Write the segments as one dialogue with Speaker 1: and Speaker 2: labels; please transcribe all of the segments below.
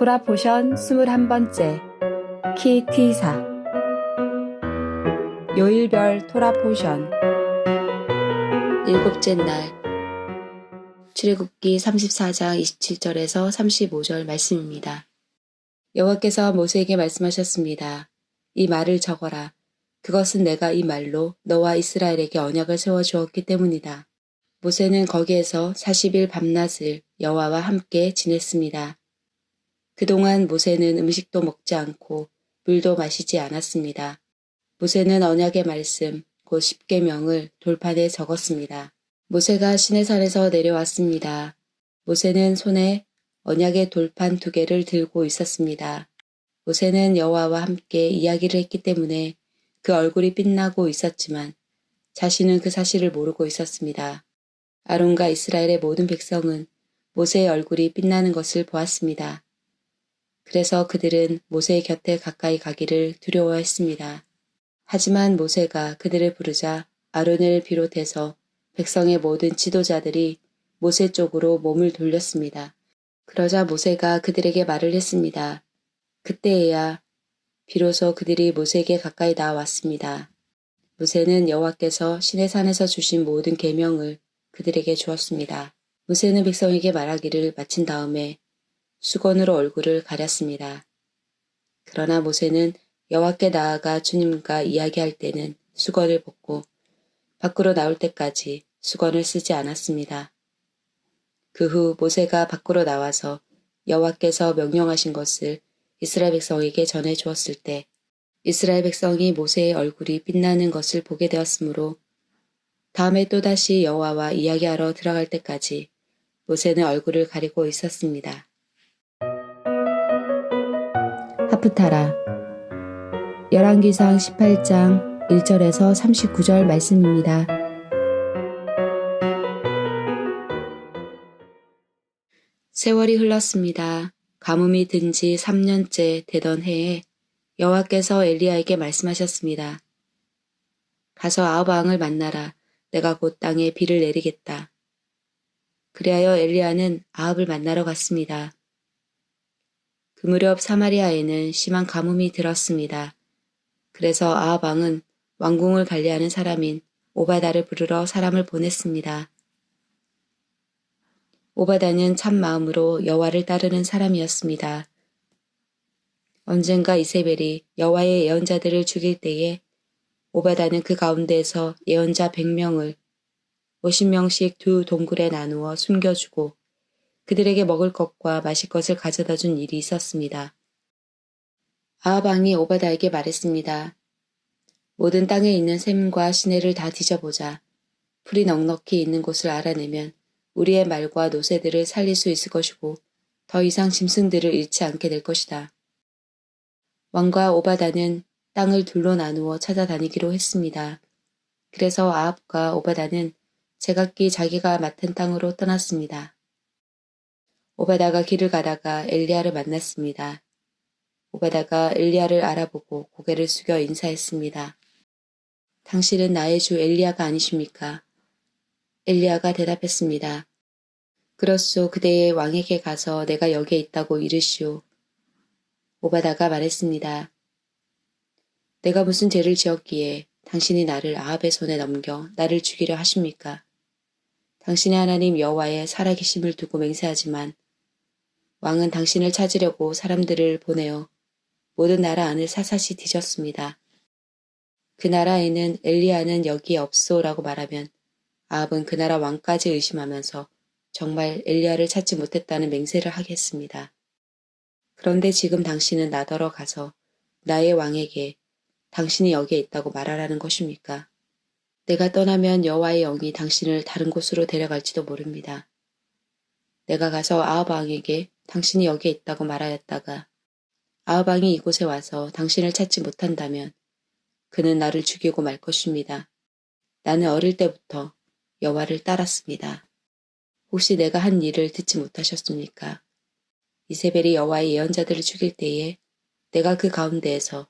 Speaker 1: 토라 포션 21번째 키티사 요일별 토라 포션
Speaker 2: 일곱째 날 출애굽기 34장 27절에서 35절 말씀입니다. 여호와께서 모세에게 말씀하셨습니다. 이 말을 적어라. 그것은 내가 이 말로 너와 이스라엘에게 언약을 세워주었기 때문이다. 모세는 거기에서 40일 밤낮을 여호와와 함께 지냈습니다. 그동안 모세는 음식도 먹지 않고 물도 마시지 않았습니다. 모세는 언약의 말씀, 곧 십계명을 돌판에 적었습니다. 모세가 시내산에서 내려왔습니다. 모세는 손에 언약의 돌판 2개를 들고 있었습니다. 모세는 여호와와 함께 이야기를 했기 때문에 그 얼굴이 빛나고 있었지만 자신은 그 사실을 모르고 있었습니다. 아론과 이스라엘의 모든 백성은 모세의 얼굴이 빛나는 것을 보았습니다. 그래서 그들은 모세의 곁에 가까이 가기를 두려워했습니다. 하지만 모세가 그들을 부르자 아론을 비롯해서 백성의 모든 지도자들이 모세 쪽으로 몸을 돌렸습니다. 그러자 모세가 그들에게 말을 했습니다. 그때에야 비로소 그들이 모세에게 가까이 나왔습니다. 모세는 여호와께서 시내산에서 주신 모든 계명을 그들에게 주었습니다. 모세는 백성에게 말하기를 마친 다음에 수건으로 얼굴을 가렸습니다. 그러나 모세는 여호와께 나아가 주님과 이야기할 때는 수건을 벗고 밖으로 나올 때까지 수건을 쓰지 않았습니다. 그 후 모세가 밖으로 나와서 여호와께서 명령하신 것을 이스라엘 백성에게 전해 주었을 때 이스라엘 백성이 모세의 얼굴이 빛나는 것을 보게 되었으므로 다음에 또다시 여호와와 이야기하러 들어갈 때까지 모세는 얼굴을 가리고 있었습니다.
Speaker 1: 하프타라 열왕기상 18장 1절에서 39절 말씀입니다.
Speaker 2: 세월이 흘렀습니다. 가뭄이 든 지 3년째 되던 해에 여호와께서 엘리야에게 말씀하셨습니다. 가서 아합 왕을 만나라. 내가 곧 땅에 비를 내리겠다. 그리하여 엘리야는 아합을 만나러 갔습니다. 그 무렵 사마리아에는 심한 가뭄이 들었습니다. 그래서 아합 왕은 왕궁을 관리하는 사람인 오바다를 부르러 사람을 보냈습니다. 오바다는 참 마음으로 여호와를 따르는 사람이었습니다. 언젠가 이세벨이 여호와의 예언자들을 죽일 때에 오바다는 그 가운데에서 예언자 100명을 50명씩 2 동굴에 나누어 숨겨주고 그들에게 먹을 것과 마실 것을 가져다 준 일이 있었습니다. 아합 왕이 오바다에게 말했습니다. 모든 땅에 있는 샘과 시내를 다 뒤져보자. 풀이 넉넉히 있는 곳을 알아내면 우리의 말과 노새들을 살릴 수 있을 것이고 더 이상 짐승들을 잃지 않게 될 것이다. 왕과 오바다는 땅을 둘로 나누어 찾아다니기로 했습니다. 그래서 아합과 오바다는 제각기 자기가 맡은 땅으로 떠났습니다. 오바다가 길을 가다가 엘리야를 만났습니다. 오바다가 엘리야를 알아보고 고개를 숙여 인사했습니다. 당신은 나의 주 엘리야가 아니십니까? 엘리야가 대답했습니다. 그렇소. 그대의 왕에게 가서 내가 여기에 있다고 이르시오. 오바다가 말했습니다. 내가 무슨 죄를 지었기에 당신이 나를 아합의 손에 넘겨 나를 죽이려 하십니까? 당신의 하나님 여호와의 살아계심을 두고 맹세하지만 왕은 당신을 찾으려고 사람들을 보내어 모든 나라 안을 사사시 뒤졌습니다. 그 나라에는 엘리야는 여기에 없소라고 말하면 아합은 그 나라 왕까지 의심하면서 정말 엘리야를 찾지 못했다는 맹세를 하겠습니다. 그런데 지금 당신은 나더러 가서 나의 왕에게 당신이 여기에 있다고 말하라는 것입니까? 내가 떠나면 여호와의 영이 당신을 다른 곳으로 데려갈지도 모릅니다. 내가 가서 아합 왕에게 당신이 여기에 있다고 말하였다가 아합 왕이 이곳에 와서 당신을 찾지 못한다면 그는 나를 죽이고 말 것입니다. 나는 어릴 때부터 여호와를 따랐습니다. 혹시 내가 한 일을 듣지 못하셨습니까? 이세벨이 여호와의 예언자들을 죽일 때에 내가 그 가운데에서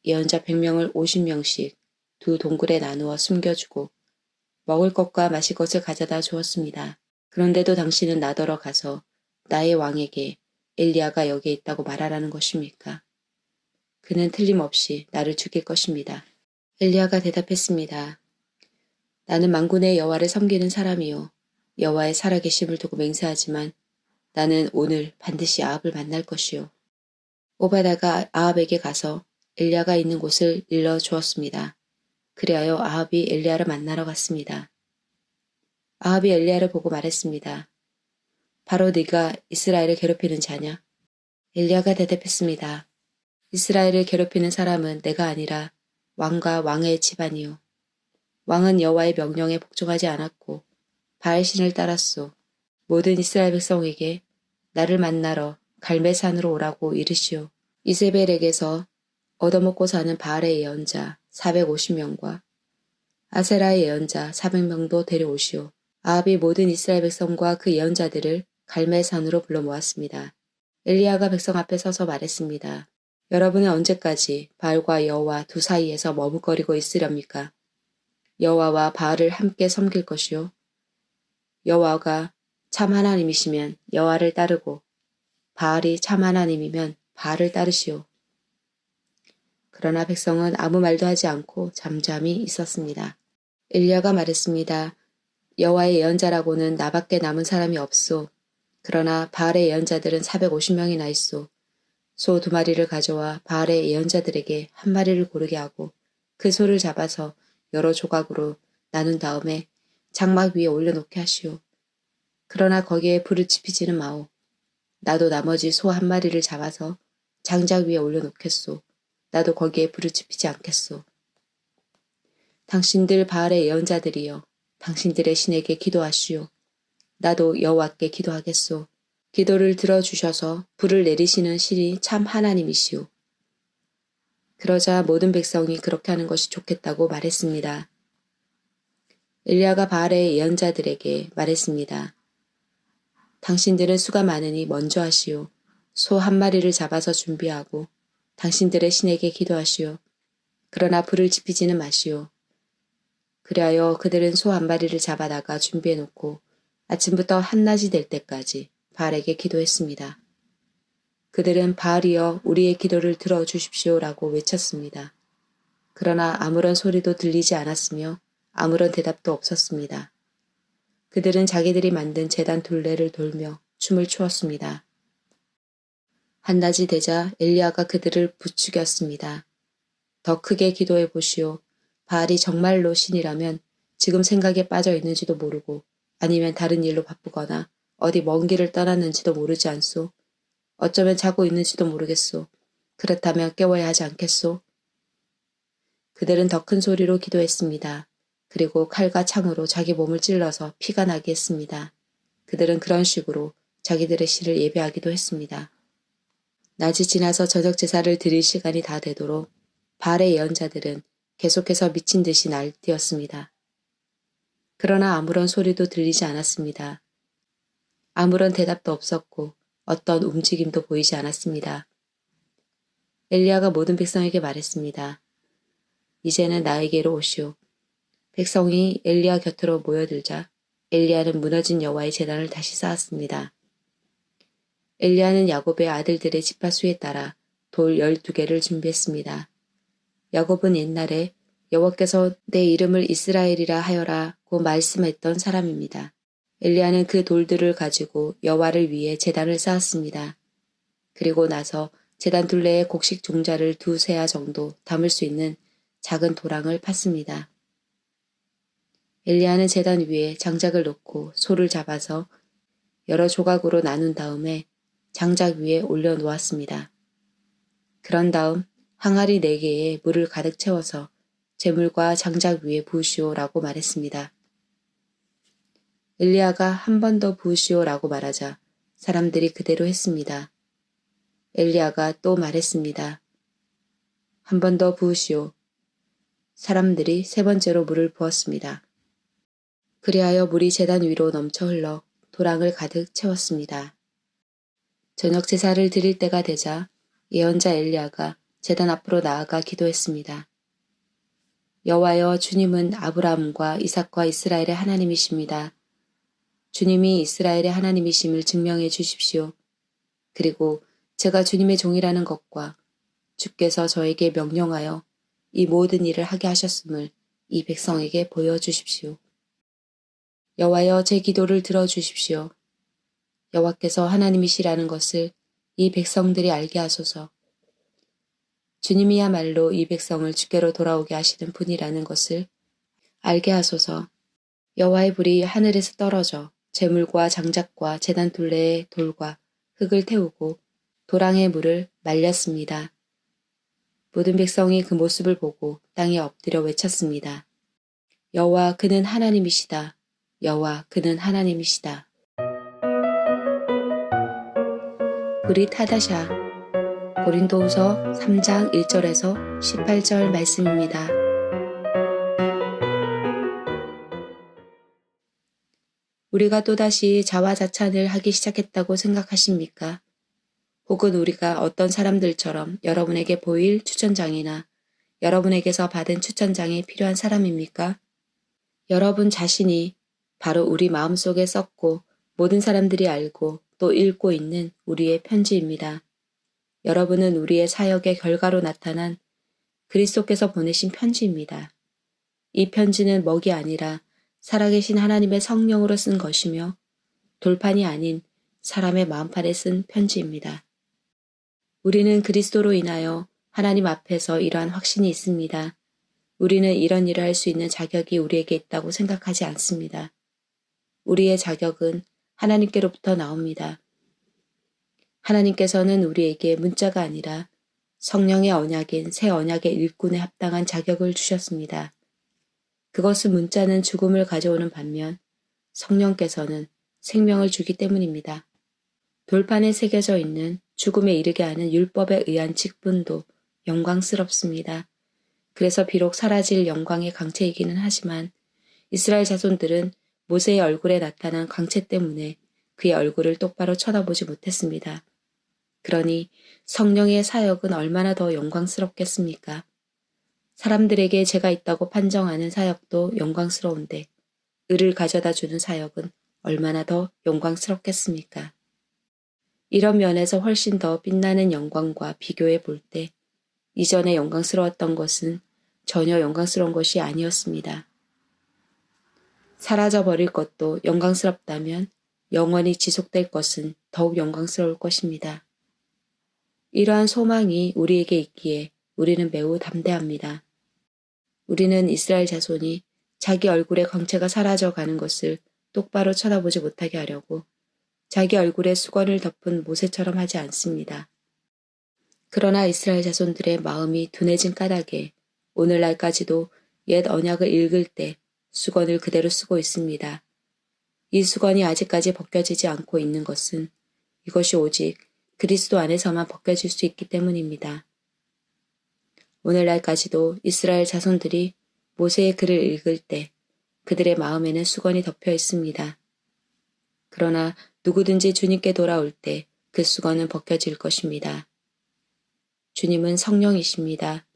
Speaker 2: 예언자 100명을 50명씩 2 동굴에 나누어 숨겨주고 먹을 것과 마실 것을 가져다 주었습니다. 그런데도 당신은 나더러 가서 나의 왕에게 엘리야가 여기에 있다고 말하라는 것입니까? 그는 틀림없이 나를 죽일 것입니다. 엘리야가 대답했습니다. 나는 만군의 여호와를 섬기는 사람이요. 여호와의 살아계심을 두고 맹세하지만 나는 오늘 반드시 아합을 만날 것이요. 오바다가 아합에게 가서 엘리야가 있는 곳을 일러 주었습니다. 그리하여 아합이 엘리야를 만나러 갔습니다. 아합이 엘리야를 보고 말했습니다. 바로 네가 이스라엘을 괴롭히는 자냐? 엘리야가 대답했습니다. 이스라엘을 괴롭히는 사람은 내가 아니라 왕과 왕의 집안이요. 왕은 여호와의 명령에 복종하지 않았고 바알신을 따랐소. 모든 이스라엘 백성에게 나를 만나러 갈멜산으로 오라고 이르시오. 이세벨에게서 얻어먹고 사는 바알의 예언자 450명과 아세라의 예언자 400명도 데려오시오. 아합이 모든 이스라엘 백성과 그 예언자들을 갈멜산으로 불러 모았습니다. 엘리야가 백성 앞에 서서 말했습니다. 여러분은 언제까지 바알과 여호와 두 사이에서 머뭇거리고 있으렵니까? 여호와와 바알을 함께 섬길 것이요. 여호와가 참 하나님이시면 여호와를 따르고 바알이 참 하나님이면 바알을 따르시오. 그러나 백성은 아무 말도 하지 않고 잠잠히 있었습니다. 엘리야가 말했습니다. 여호와의 예언자라고는 나밖에 남은 사람이 없소. 그러나 바알의 예언자들은 450명이나 있소. 소 2마리를 가져와 바알의 예언자들에게 1마리를 고르게 하고 그 소를 잡아서 여러 조각으로 나눈 다음에 장막 위에 올려놓게 하시오. 그러나 거기에 불을 지피지는 마오. 나도 나머지 소 1마리를 잡아서 장작 위에 올려놓겠소. 나도 거기에 불을 지피지 않겠소. 당신들 바알의 예언자들이여, 당신들의 신에게 기도하시오. 나도 여호와께 기도하겠소. 기도를 들어주셔서 불을 내리시는 신이 참 하나님이시오. 그러자 모든 백성이 그렇게 하는 것이 좋겠다고 말했습니다. 엘리야가 바알의 예언자들에게 말했습니다. 당신들은 수가 많으니 먼저 하시오. 소 1마리를 잡아서 준비하고 당신들의 신에게 기도하시오. 그러나 불을 지피지는 마시오. 그리하여 그들은 소 1마리를 잡아다가 준비해놓고 아침부터 한낮이 될 때까지 바알에게 기도했습니다. 그들은 바알이여 우리의 기도를 들어주십시오라고 외쳤습니다. 그러나 아무런 소리도 들리지 않았으며 아무런 대답도 없었습니다. 그들은 자기들이 만든 제단 둘레를 돌며 춤을 추었습니다. 한낮이 되자 엘리야가 그들을 부추겼습니다. 더 크게 기도해 보시오. 바알이 정말로 신이라면 지금 생각에 빠져 있는지도 모르고 아니면 다른 일로 바쁘거나 어디 먼 길을 떠났는지도 모르지 않소. 어쩌면 자고 있는지도 모르겠소. 그렇다면 깨워야 하지 않겠소? 그들은 더 큰 소리로 기도했습니다. 그리고 칼과 창으로 자기 몸을 찔러서 피가 나게 했습니다. 그들은 그런 식으로 자기들의 신을 예배하기도 했습니다. 낮이 지나서 저녁 제사를 드릴 시간이 다 되도록 바알의 예언자들은 계속해서 미친 듯이 날뛰었습니다. 그러나 아무런 소리도 들리지 않았습니다. 아무런 대답도 없었고 어떤 움직임도 보이지 않았습니다. 엘리야가 모든 백성에게 말했습니다. 이제는 나에게로 오시오. 백성이 엘리야 곁으로 모여들자 엘리야는 무너진 여호와의 제단을 다시 쌓았습니다. 엘리야는 야곱의 아들들의 지파수에 따라 돌 12개를 준비했습니다. 야곱은 옛날에 여호와께서 내 이름을 이스라엘이라 하여라고 말씀했던 사람입니다. 엘리야는 그 돌들을 가지고 여호와를 위해 제단을 쌓았습니다. 그리고 나서 제단 둘레에 곡식 종자를 2세아 정도 담을 수 있는 작은 도랑을 팠습니다. 엘리야는 제단 위에 장작을 놓고 소를 잡아서 여러 조각으로 나눈 다음에 장작 위에 올려놓았습니다. 그런 다음 항아리 4개에 물을 가득 채워서 재물과 장작 위에 부으시오라고 말했습니다. 엘리야가 한 번 더 부으시오라고 말하자 사람들이 그대로 했습니다. 엘리야가 또 말했습니다. 한 번 더 부으시오. 사람들이 3번째로 물을 부었습니다. 그리하여 물이 제단 위로 넘쳐 흘러 도랑을 가득 채웠습니다. 저녁 제사를 드릴 때가 되자 예언자 엘리야가 제단 앞으로 나아가 기도했습니다. 여호와여, 주님은 아브라함과 이삭과 이스라엘의 하나님이십니다. 주님이 이스라엘의 하나님이심을 증명해 주십시오. 그리고 제가 주님의 종이라는 것과 주께서 저에게 명령하여 이 모든 일을 하게 하셨음을 이 백성에게 보여주십시오. 여호와여, 제 기도를 들어주십시오. 여호와께서 하나님이시라는 것을 이 백성들이 알게 하소서. 주님이야말로 이 백성을 주께로 돌아오게 하시는 분이라는 것을 알게 하소서. 여호와의 불이 하늘에서 떨어져 제물과 장작과 제단 둘레의 돌과 흙을 태우고 도랑의 물을 말렸습니다. 모든 백성이 그 모습을 보고 땅에 엎드려 외쳤습니다. 여호와, 그는 하나님이시다. 여호와, 그는 하나님이시다. 브릿 하다샤. 고린도후서 3장 1절에서 18절 말씀입니다. 우리가 또다시 자화자찬을 하기 시작했다고 생각하십니까? 혹은 우리가 어떤 사람들처럼 여러분에게 보일 추천장이나 여러분에게서 받은 추천장이 필요한 사람입니까? 여러분 자신이 바로 우리 마음속에 썩고 모든 사람들이 알고 또 읽고 있는 우리의 편지입니다. 여러분은 우리의 사역의 결과로 나타난 그리스도께서 보내신 편지입니다. 이 편지는 먹이 아니라 살아계신 하나님의 성령으로 쓴 것이며 돌판이 아닌 사람의 마음판에 쓴 편지입니다. 우리는 그리스도로 인하여 하나님 앞에서 이러한 확신이 있습니다. 우리는 이런 일을 할 수 있는 자격이 우리에게 있다고 생각하지 않습니다. 우리의 자격은 하나님께로부터 나옵니다. 하나님께서는 우리에게 문자가 아니라 성령의 언약인 새 언약의 일꾼에 합당한 자격을 주셨습니다. 그것은 문자는 죽음을 가져오는 반면 성령께서는 생명을 주기 때문입니다. 돌판에 새겨져 있는 죽음에 이르게 하는 율법에 의한 직분도 영광스럽습니다. 그래서 비록 사라질 영광의 강체이기는 하지만 이스라엘 자손들은 모세의 얼굴에 나타난 강체 때문에 그의 얼굴을 똑바로 쳐다보지 못했습니다. 그러니 성령의 사역은 얼마나 더 영광스럽겠습니까? 사람들에게 죄가 있다고 판정하는 사역도 영광스러운데 의를 가져다 주는 사역은 얼마나 더 영광스럽겠습니까? 이런 면에서 훨씬 더 빛나는 영광과 비교해 볼 때 이전에 영광스러웠던 것은 전혀 영광스러운 것이 아니었습니다. 사라져버릴 것도 영광스럽다면 영원히 지속될 것은 더욱 영광스러울 것입니다. 이러한 소망이 우리에게 있기에 우리는 매우 담대합니다. 우리는 이스라엘 자손이 자기 얼굴의 광채가 사라져가는 것을 똑바로 쳐다보지 못하게 하려고 자기 얼굴에 수건을 덮은 모세처럼 하지 않습니다. 그러나 이스라엘 자손들의 마음이 둔해진 까닭에 오늘날까지도 옛 언약을 읽을 때 수건을 그대로 쓰고 있습니다. 이 수건이 아직까지 벗겨지지 않고 있는 것은 이것이 오직 그리스도 안에서만 벗겨질 수 있기 때문입니다. 오늘날까지도 이스라엘 자손들이 모세의 글을 읽을 때 그들의 마음에는 수건이 덮여 있습니다. 그러나 누구든지 주님께 돌아올 때 그 수건은 벗겨질 것입니다. 주님은 성령이십니다.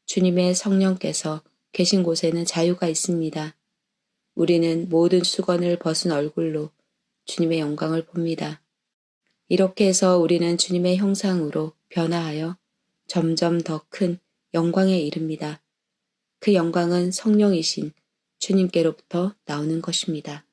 Speaker 2: 주님의 성령께서 계신 곳에는 자유가 있습니다. 우리는 모든 수건을 벗은 얼굴로 주님의 영광을 봅니다. 이렇게 해서 우리는 주님의 형상으로 변화하여 점점 더 큰 영광에 이릅니다. 그 영광은 성령이신 주님께로부터 나오는 것입니다.